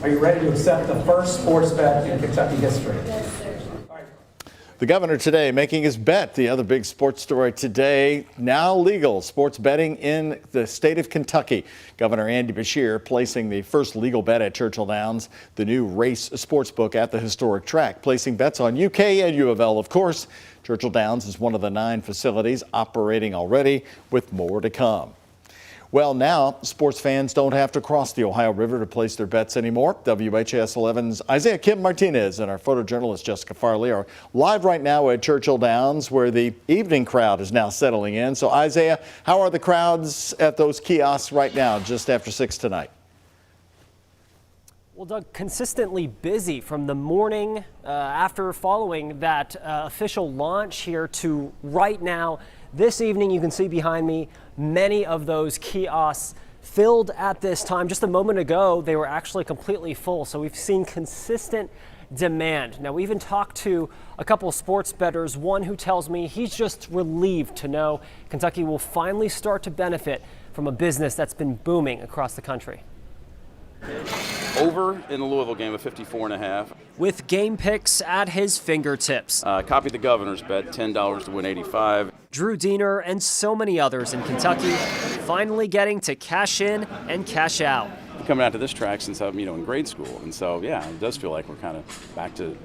Are you ready to accept the first sports bet in Kentucky history? Yes, sir. The governor today making his bet. The other big sports story today, now legal sports betting in the state of Kentucky. Governor Andy Beshear placing the first legal bet at Churchill Downs, the new race sports book at the historic track, placing bets on UK and U of L, of course. Churchill Downs is one of the 9 facilities operating already, with more to come. Well, now sports fans don't have to cross the Ohio River to place their bets anymore. WHAS 11's Isaiah Kim Martinez and our photojournalist Jessica Farley are live right now at Churchill Downs, where the evening crowd is now settling in. So, Isaiah, how are the crowds at those kiosks right now, just after 6 tonight? Well, Doug, consistently busy from the morning after following that official launch here to right now. This evening, you can see behind me many of those kiosks filled at this time. Just a moment ago, they were actually completely full. So we've seen consistent demand. Now, we even talked to a couple of sports bettors, one who tells me he's just relieved to know Kentucky will finally start to benefit from a business that's been booming across the country. Over in the Louisville game of 54.5. With game picks at his fingertips. Copied the governor's bet, $10 to win 85. Drew Diener and so many others in Kentucky finally getting to cash in and cash out. I'm coming out to this track since I'm, in grade school, and so yeah, it does feel like we're kind of back to,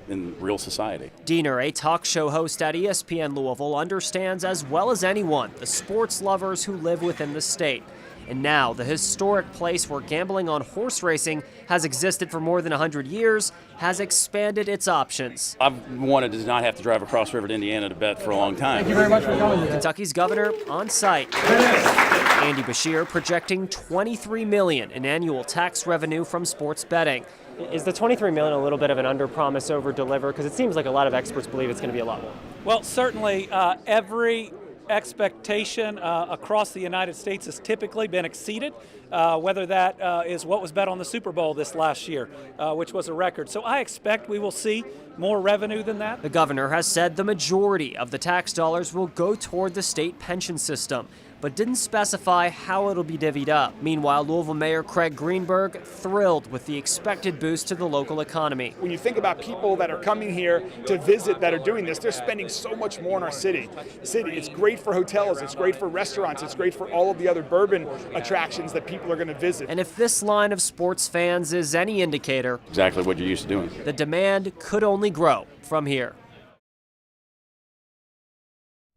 in real society. Diener, a talk show host at ESPN Louisville, understands as well as anyone the sports lovers who live within the state. And now, the historic place where gambling on horse racing has existed for more than 100 years has expanded its options. I've wanted to not have to drive across river to Indiana to bet for a long time. Thank you very much for coming. Kentucky's governor on site. Andy Beshear projecting $23 million in annual tax revenue from sports betting. Is the $23 million a little bit of an under-promise, over-deliver? Because it seems like a lot of experts believe it's going to be a lot more. Well, certainly every expectation across the United States has typically been exceeded, whether that is what was bet on the Super Bowl this last year, which was a record. So I expect we will see more revenue than that. The governor has said the majority of the tax dollars will go toward the state pension system, but didn't specify how it'll be divvied up. Meanwhile, Louisville Mayor Craig Greenberg thrilled with the expected boost to the local economy. When you think about people that are coming here to visit that are doing this, they're spending so much more in our city. It's great for hotels, it's great for restaurants, it's great for all of the other bourbon attractions that people are going to visit. And if this line of sports fans is any indicator, Exactly what you're used to doing. the demand could only grow from here.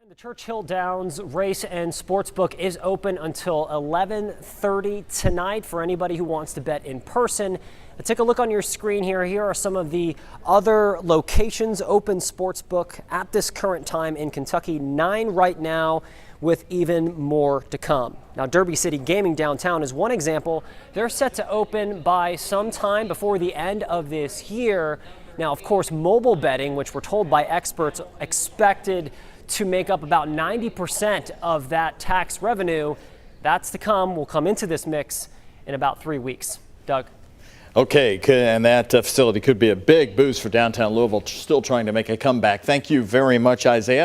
The Churchill Downs Race and Sportsbook is open until 11:30 tonight for anybody who wants to bet in person. Take a look on your screen here. Here are some of the other locations open sportsbook at this current time in Kentucky. 9 right now, with even more to come. Now, Derby City Gaming downtown is one example. They're set to open by sometime before the end of this year. Now, of course, mobile betting, which we're told by experts expected to make up about 90% of that tax revenue, that's to come. Will come into this mix in about 3 weeks. Doug. Okay, and that facility could be a big boost for downtown Louisville, still trying to make a comeback. Thank you very much, Isaiah.